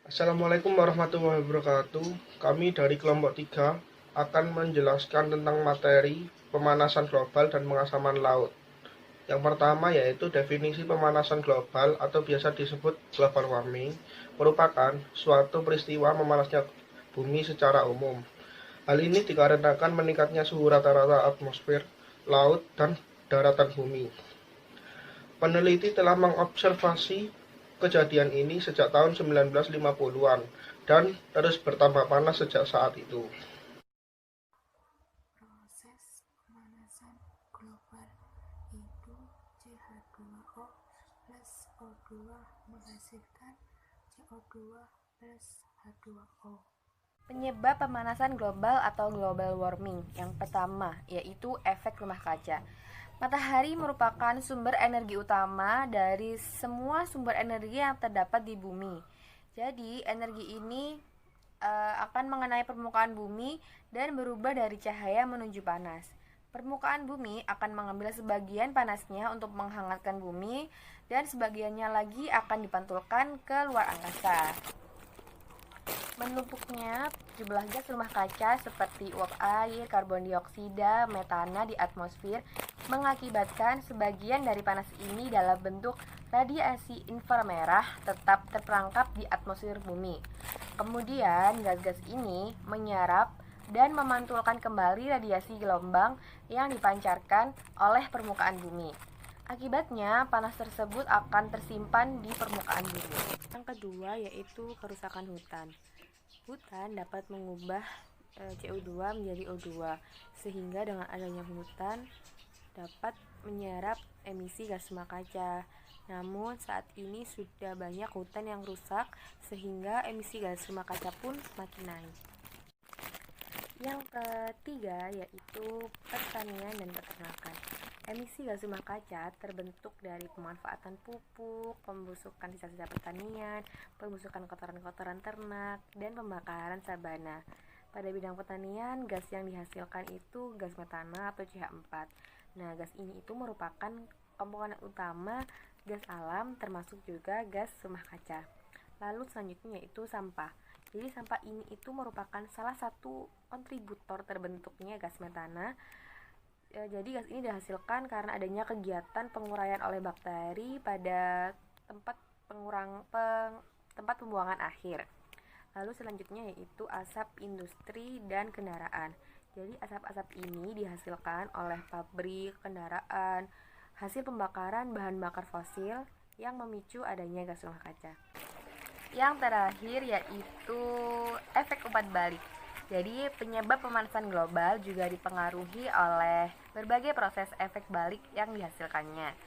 Assalamualaikum warahmatullahi wabarakatuh. Kami dari kelompok 3 akan menjelaskan tentang materi pemanasan global dan pengasaman laut. Yang pertama yaitu definisi pemanasan global atau biasa disebut global warming merupakan suatu peristiwa memanasnya bumi secara umum. Hal ini dikarenakan meningkatnya suhu rata-rata atmosfer, laut, dan daratan bumi. Peneliti telah mengobservasi kejadian ini sejak tahun 1950-an dan terus bertambah panas sejak saat itu. Proses pemanasan global itu CH2O plus O2 menghasilkan CO2 plus H2O. Penyebab pemanasan global atau global warming yang pertama yaitu efek rumah kaca. Matahari merupakan sumber energi utama dari semua sumber energi yang terdapat di bumi. Jadi, energi ini akan mengenai permukaan bumi dan berubah dari cahaya menuju panas. Permukaan bumi akan mengambil sebagian panasnya untuk menghangatkan bumi dan sebagiannya lagi akan dipantulkan ke luar angkasa. Menumpuknya jumlah gas rumah kaca seperti uap air, karbon dioksida, metana di atmosfer mengakibatkan sebagian dari panas ini dalam bentuk radiasi inframerah tetap terperangkap di atmosfer bumi. Kemudian gas-gas ini menyerap dan memantulkan kembali radiasi gelombang yang dipancarkan oleh permukaan bumi. Akibatnya, panas tersebut akan tersimpan di permukaan bumi. Yang kedua yaitu kerusakan hutan. Hutan dapat mengubah CO2 menjadi O2, sehingga dengan adanya hutan dapat menyerap emisi gas rumah kaca. Namun saat ini sudah banyak hutan yang rusak, sehingga emisi gas rumah kaca pun semakin naik. Yang ketiga yaitu pertanian dan peternakan. Emisi gas rumah kaca terbentuk dari pemanfaatan pupuk, pembusukan sisa-sisa pertanian, pembusukan kotoran-kotoran ternak, dan pembakaran sabana. Pada bidang pertanian, gas yang dihasilkan itu gas metana atau CH4. Nah, gas ini itu merupakan komponen utama gas alam termasuk juga gas rumah kaca. Lalu selanjutnya yaitu sampah. Jadi sampah ini itu merupakan salah satu kontributor terbentuknya gas metana. Jadi gas ini dihasilkan karena adanya kegiatan penguraian oleh bakteri pada tempat tempat pembuangan akhir. Lalu selanjutnya yaitu asap industri dan kendaraan. Jadi asap-asap ini dihasilkan oleh pabrik, kendaraan, hasil pembakaran bahan bakar fosil yang memicu adanya gas rumah kaca. Yang terakhir yaitu efek umpat balik. Jadi penyebab pemanasan global juga dipengaruhi oleh berbagai proses efek balik yang dihasilkannya.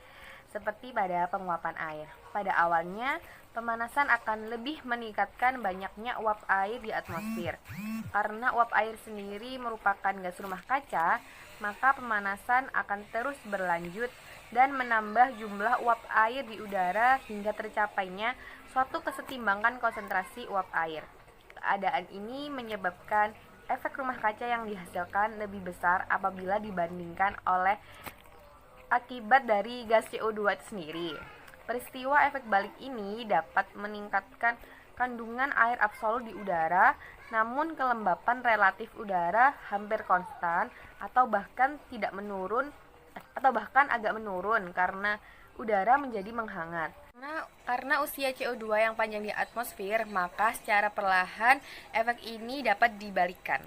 Seperti pada penguapan air. Pada awalnya, pemanasan akan lebih meningkatkan banyaknya uap air di atmosfer. Karena uap air sendiri merupakan gas rumah kaca, maka pemanasan akan terus berlanjut dan menambah jumlah uap air di udara hingga tercapainya suatu kesetimbangan konsentrasi uap air. Keadaan ini menyebabkan efek rumah kaca yang dihasilkan lebih besar apabila dibandingkan oleh akibat dari gas CO2 itu sendiri. Peristiwa efek balik ini dapat meningkatkan kandungan air absolut di udara, namun kelembapan relatif udara hampir konstan atau bahkan tidak menurun atau bahkan agak menurun karena udara menjadi menghangat. Karena usia CO2 yang panjang di atmosfer, maka secara perlahan efek ini dapat dibalikkan.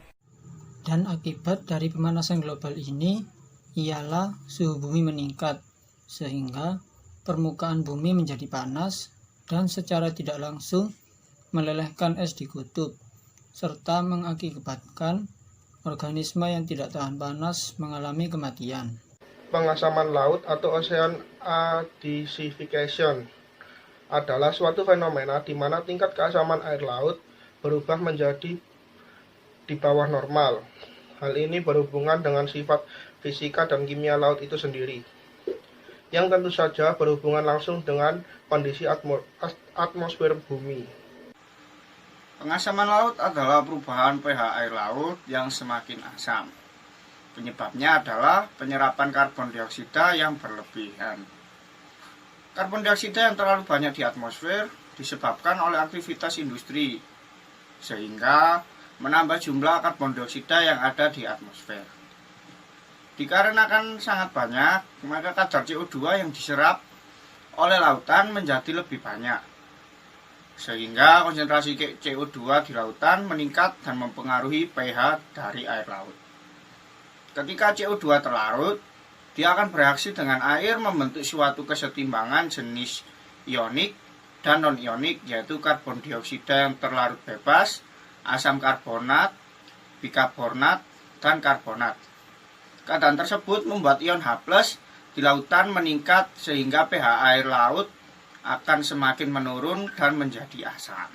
Dan akibat dari pemanasan global ini ialah suhu bumi meningkat, sehingga permukaan bumi menjadi panas dan secara tidak langsung melelehkan es di kutub, serta mengakibatkan organisme yang tidak tahan panas mengalami kematian. Pengasaman laut atau ocean acidification adalah suatu fenomena di mana tingkat keasaman air laut berubah menjadi di bawah normal. Hal ini berhubungan dengan sifat fisika dan kimia laut itu sendiri, yang tentu saja berhubungan langsung dengan kondisi atmosfer bumi. Pengasaman laut adalah perubahan pH air laut yang semakin asam. Penyebabnya adalah penyerapan karbon dioksida yang berlebihan. Karbon dioksida yang terlalu banyak di atmosfer disebabkan oleh aktivitas industri, sehingga menambah jumlah karbon dioksida yang ada di atmosfer. Dikarenakan sangat banyak, maka kadar CO2 yang diserap oleh lautan menjadi lebih banyak, sehingga konsentrasi CO2 di lautan meningkat dan mempengaruhi pH dari air laut. Ketika CO2 terlarut, dia akan bereaksi dengan air membentuk suatu kesetimbangan jenis ionik dan non-ionik, yaitu karbon dioksida yang terlarut bebas, asam karbonat, bikarbonat, dan karbonat. Keadaan tersebut membuat ion H+ di lautan meningkat sehingga pH air laut akan semakin menurun dan menjadi asam.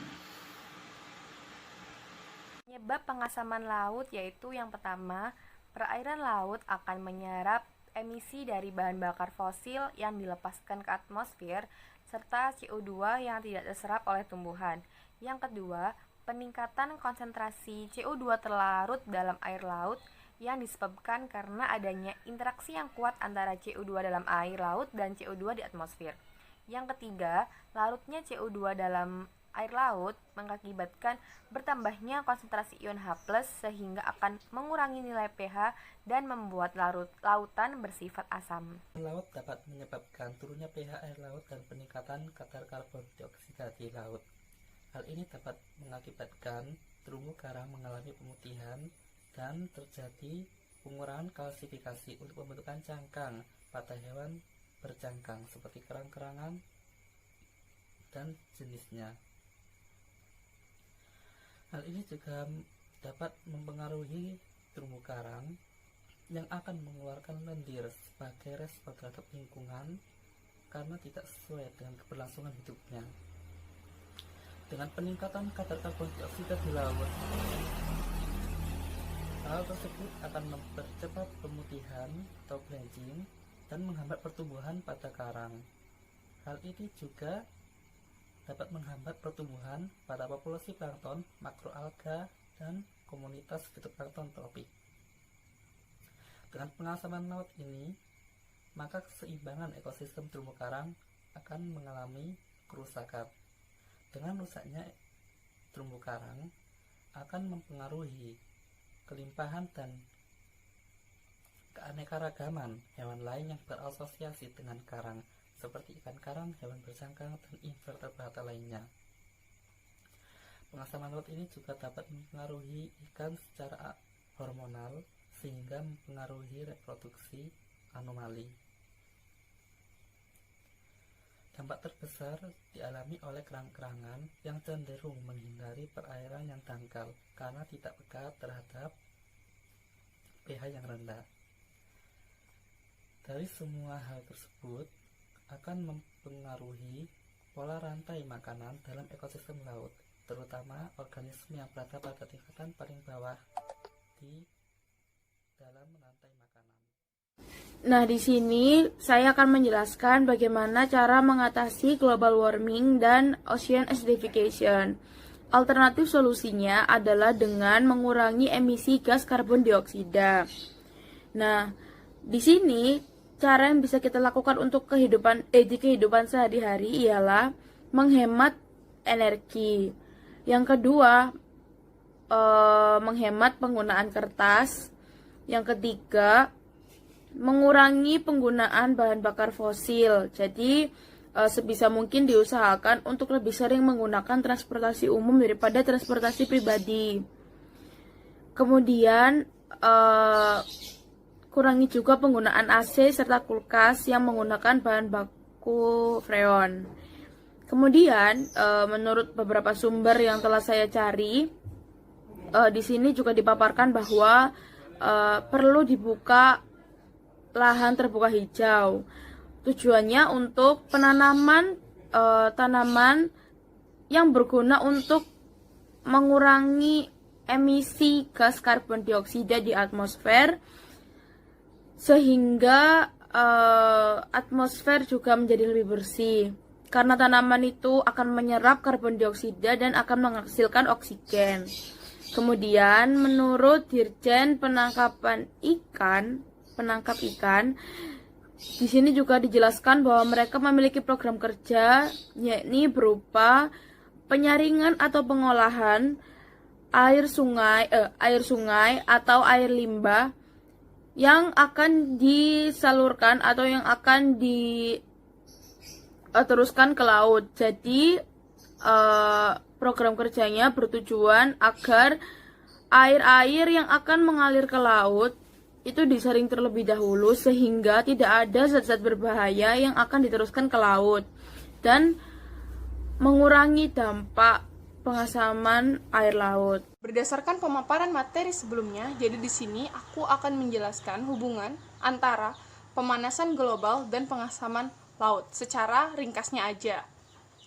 Penyebab pengasaman laut yaitu yang pertama, perairan laut akan menyerap emisi dari bahan bakar fosil yang dilepaskan ke atmosfer serta CO2 yang tidak terserap oleh tumbuhan. Yang kedua, peningkatan konsentrasi CO2 terlarut dalam air laut yang disebabkan karena adanya interaksi yang kuat antara CO2 dalam air laut dan CO2 di atmosfer. Yang ketiga, larutnya CO2 dalam air laut mengakibatkan bertambahnya konsentrasi ion H+ sehingga akan mengurangi nilai pH dan membuat lautan bersifat asam. Laut dapat menyebabkan turunnya pH air laut dan peningkatan kadar karbon dioksida di laut. Hal ini dapat mengakibatkan terumbu karang mengalami pemutihan dan terjadi pengurangan kalsifikasi untuk pembentukan cangkang pada hewan bercangkang seperti kerang-kerangan dan jenisnya. Hal ini juga dapat mempengaruhi terumbu karang yang akan mengeluarkan lendir sebagai respon terhadap lingkungan karena tidak sesuai dengan keberlangsungan hidupnya. Dengan peningkatan kadar karbon dioksida di laut, hal tersebut akan mempercepat pemutihan atau bleaching dan menghambat pertumbuhan pada karang. Hal ini juga dapat menghambat pertumbuhan pada populasi plankton, makroalga, dan komunitas fitoplankton tropik. Dengan pengasaman laut ini, maka keseimbangan ekosistem terumbu karang akan mengalami kerusakan. Dengan rusaknya terumbu karang akan mempengaruhi kelimpahan dan keanekaragaman hewan lain yang berasosiasi dengan karang, seperti ikan karang, hewan bercangkang, dan invertebrata lainnya. Pengasaman laut ini juga dapat mempengaruhi ikan secara hormonal sehingga mempengaruhi reproduksi anomali. Dampak terbesar dialami oleh kerang-kerangan yang cenderung menghindari perairan yang dangkal karena tidak peka terhadap pH yang rendah. Dari semua hal tersebut akan mempengaruhi pola rantai makanan dalam ekosistem laut, terutama organisme yang berada pada tingkatan paling bawah di dalam rantai makanan. Nah, di sini saya akan menjelaskan bagaimana cara mengatasi global warming dan ocean acidification. Alternatif solusinya adalah dengan mengurangi emisi gas karbon dioksida. Nah, di sini cara yang bisa kita lakukan untuk di kehidupan sehari-hari ialah menghemat energi. Yang kedua, menghemat penggunaan kertas. Yang ketiga, mengurangi penggunaan bahan bakar fosil. Jadi, sebisa mungkin diusahakan untuk lebih sering menggunakan transportasi umum daripada transportasi pribadi. Kemudian, kurangi juga penggunaan AC serta kulkas yang menggunakan bahan baku freon. Kemudian, menurut beberapa sumber yang telah saya cari, di sini juga dipaparkan bahwa perlu dibuka lahan terbuka hijau. Tujuannya untuk penanaman tanaman yang berguna untuk mengurangi emisi gas karbon dioksida di atmosfer, sehingga atmosfer juga menjadi lebih bersih. Karena tanaman itu akan menyerap karbon dioksida dan akan menghasilkan oksigen. Kemudian, menurut Dirjen Penangkap Ikan, Di sini juga dijelaskan bahwa mereka memiliki program kerja, yakni berupa penyaringan atau pengolahan air sungai atau air limbah yang akan disalurkan atau yang akan diteruskan ke laut. Jadi program kerjanya bertujuan agar air-air yang akan mengalir ke laut itu disaring terlebih dahulu sehingga tidak ada zat-zat berbahaya yang akan diteruskan ke laut dan mengurangi dampak pengasaman air laut. Berdasarkan pemaparan materi sebelumnya, jadi di sini aku akan menjelaskan hubungan antara pemanasan global dan pengasaman laut secara ringkasnya aja.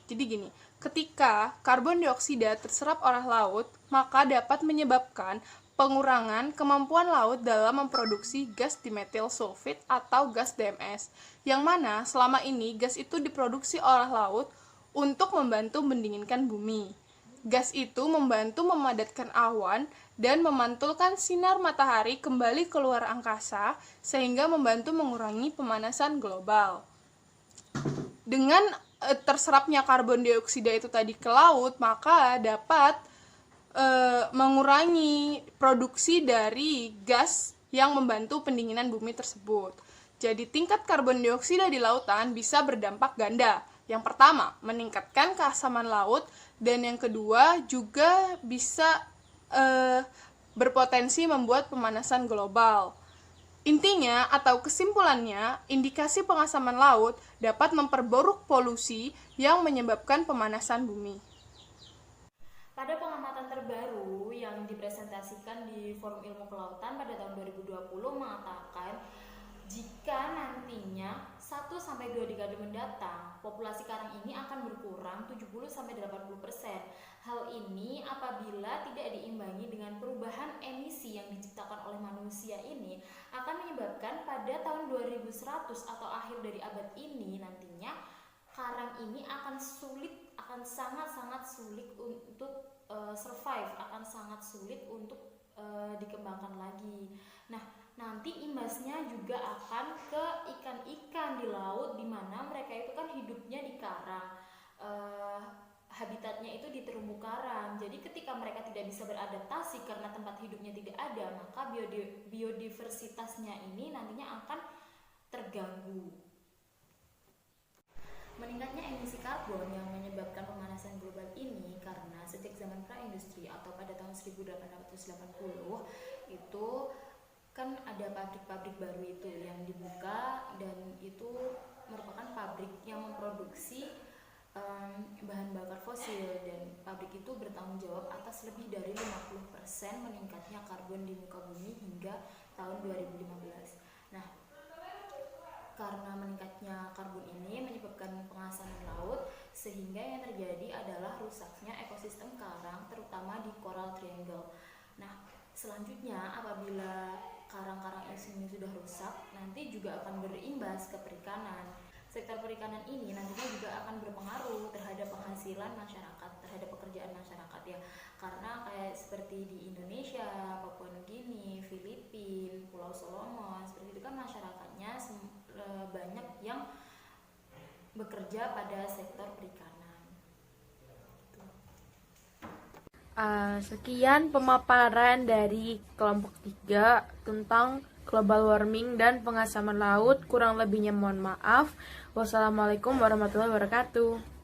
Jadi gini, ketika karbon dioksida terserap oleh laut, maka dapat menyebabkan pengurangan kemampuan laut dalam memproduksi gas dimethyl sulfide atau gas DMS, yang mana selama ini gas itu diproduksi oleh laut untuk membantu mendinginkan bumi. Gas itu membantu memadatkan awan dan memantulkan sinar matahari kembali keluar angkasa sehingga membantu mengurangi pemanasan global. Dengan terserapnya karbon dioksida itu tadi ke laut, maka dapat mengurangi produksi dari gas yang membantu pendinginan bumi tersebut. Jadi tingkat karbon dioksida di lautan bisa berdampak ganda. Yang pertama, meningkatkan keasaman laut, dan yang kedua juga bisa berpotensi membuat pemanasan global. Intinya atau kesimpulannya, indikasi pengasaman laut dapat memperburuk polusi yang menyebabkan pemanasan bumi. Pada pengamatan terbaru yang dipresentasikan di Forum Ilmu Kelautan pada tahun 2020 mengatakan jika nantinya 1-2 dekade mendatang, populasi karang ini akan berkurang 70-80%. Hal ini apabila tidak diimbangi dengan perubahan emisi yang diciptakan oleh manusia ini akan menyebabkan pada tahun 2100 atau akhir dari abad ini nantinya karang ini akan sangat-sangat sulit untuk survive, akan sangat sulit untuk dikembangkan lagi. Nah, nanti imbasnya juga akan ke ikan-ikan di laut, di mana mereka itu kan hidupnya di karang, habitatnya itu di terumbu karang. Jadi ketika mereka tidak bisa beradaptasi karena tempat hidupnya tidak ada, maka biodiversitasnya ini nantinya akan terganggu. Meningkatnya emisi karbon yang menyebabkan pemanasan global ini karena sejak zaman praindustri atau pada tahun 1880 itu kan ada pabrik-pabrik baru itu yang dibuka, dan itu merupakan pabrik yang memproduksi bahan bakar fosil, dan pabrik itu bertanggung jawab atas lebih dari 50% meningkatnya karbon di muka bumi hingga tahun 2015. Nah, karena meningkatnya karbon ini menyebabkan pengasaman laut, sehingga yang terjadi adalah rusaknya ekosistem karang, terutama di Coral Triangle. Nah, selanjutnya apabila karang-karang ini sudah rusak, nanti juga akan berimbas ke perikanan. Sektor perikanan ini nantinya juga akan berpengaruh terhadap penghasilan masyarakat, terhadap pekerjaan masyarakat ya. Karena kayak seperti di Indonesia, Papua Nugini, Filipina, Pulau Solomon, seperti itu kan masyarakatnya banyak yang bekerja pada sektor perikanan. Sekian pemaparan dari kelompok 3 tentang global warming dan pengasaman laut. Kurang lebihnya mohon maaf. Wassalamualaikum warahmatullahi wabarakatuh.